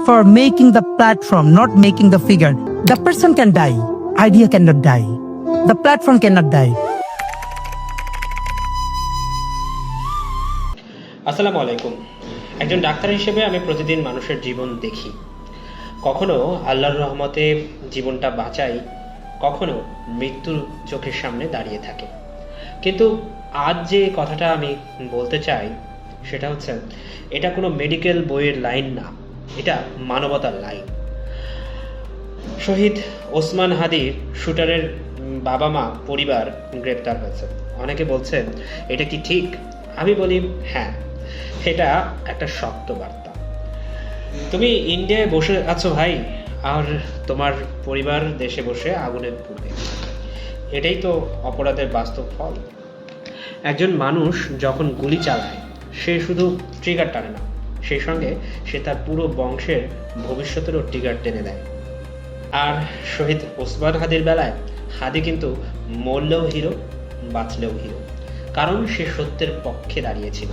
for making the platform, not making the figure. The person can die. Idea cannot die. The platform cannot die. আসসালামু আলাইকুম। একজন doctor হিসেবে আমি প্রতিদিন মানুষের জীবন দেখি। কখনো আল্লাহর রহমতে জীবনটা বাঁচাই, কখনো মৃত্যুর চোখের সামনে দাঁড়িয়ে থাকে। কিন্তু আজ যে কথাটা আমি বলতে চাই সেটা হচ্ছে, এটা কোনো মেডিকেল বইয়ের লাইন না, এটা মানবতার লাইন। শহীদ ওসমান হাদির শুটারের বাবা মা পরিবার গ্রেপ্তার হয়েছে। অনেকে বলছেন এটা কি ঠিক? আমি বলি হ্যাঁ, এটা একটা শক্ত বার্তা। তুমি ইন্ডিয়ায় বসে আছো ভাই, আর তোমার পরিবার দেশে বসে আগুনে পুড়বে। এটাই তো অপরাধের বাস্তব ফল। একজন মানুষ যখন গুলি চালায়, সে শুধু ট্রিগার টানে না, সেই সঙ্গে সে তার পুরো বংশের ভবিষ্যতেরও ট্রিগার টেনে দেয়। আর শহীদ ওসমান হাদির বেলায় হাদি কিন্তু মরলেও হিরো, বাঁচলেও হিরো, কারণ সে সত্যের পক্ষে দাঁড়িয়েছিল।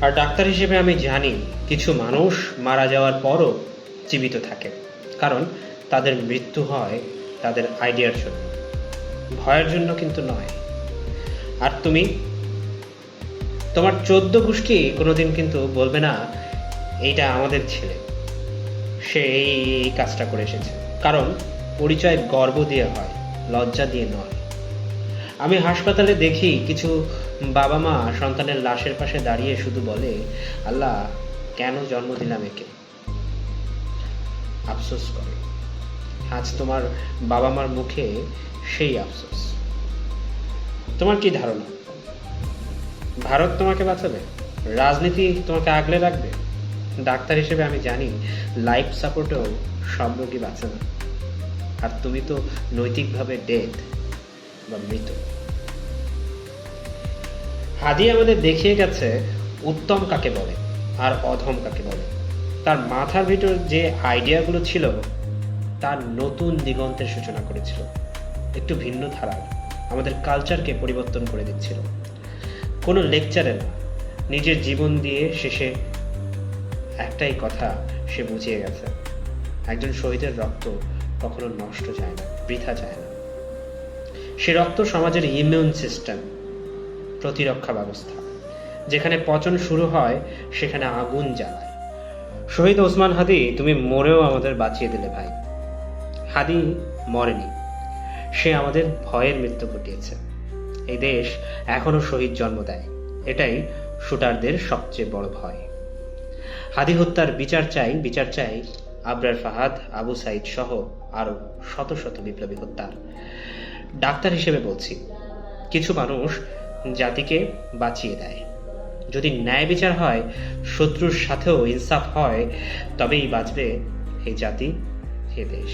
আর ডাক্তার হিসেবে আমি জানি কিছু মানুষ মারা যাওয়ার পরও জীবিত থাকে, কারণ তাদের মৃত্যু হয় তাদের আইডিয়ার জন্য, ভয়ের জন্য কিন্তু নয়। আর তুমি, তোমার 14 গোষ্ঠী কোনোদিন কিন্তু বলবে না এইটা আমাদের ছেলে, সে এই কাজটা করে এসেছে, কারণ পরিচয় গর্ব দিয়ে হয়, লজ্জা দিয়ে নয়। আমি হাসপাতালে দেখি কিছু বাবা মা সন্তানের লাশের পাশে দাঁড়িয়ে শুধু বলে, আল্লাহ কেন জন্ম দিলাম একে। আফসোস করে। আজ তোমার বাবা মার মুখে সেই আফসোস। তোমার কি ধারণা ভারত তোমাকে বাঁচাবে? রাজনীতি তোমাকে আগলে রাখবে? ডাক্তার হিসেবে আমি জানি লাইফ সাপোর্টেও সব রোগী বাঁচে না। আর তুমি তো নৈতিকভাবে ডেড বা মৃত। হাদি আমাদের দেখিয়ে গেছে উত্তম কাকে বলে আর অধম কাকে বলে। তার মাথার ভিতর যে আইডিয়াগুলো ছিল, তার নতুন দিগন্তের সূচনা করেছিল, একটু ভিন্ন ধারার, আমাদের কালচারকে পরিবর্তন করে দিচ্ছিল। কোনো লেকচারে না, নিজের জীবন দিয়ে শেষে একটাই কথা সে বুঝিয়ে গেছে, একজন শহীদের রক্ত কখনো নষ্ট যায় না, বৃথা যায় না। সে রক্ত সমাজের ইমিউন সিস্টেম, প্রতিরক্ষা ব্যবস্থা। যেখানে পচন শুরু হয় সেখানে আগুন জ্বালায়। শহীদ ওসমান হাদি, তুমি মরেও আমাদের বাঁচিয়ে দিলে ভাই। হাদি মরেনি, সে আমাদের ভয়ের মৃত্যু ঘটিয়েছে। এই দেশ এখনো শহীদ জন্ম দেয়, এটাই শুটারদের সবচেয়ে বড় ভয়। হাদি হত্যার বিচার চাই, বিচার চাই আবরার ফাহাদ, আবু সাইদ সহ আরো শত শত বিপ্লবী হত্যার। ডাক্তার হিসেবে বলছি, কিছু মানুষ জাতিকে বাঁচিয়ে দেয়। যদি ন্যায় বিচার হয়, শত্রুর সাথেও ইনসাফ হয়, তবেই বাঁচবে এই জাতি, এ দেশ।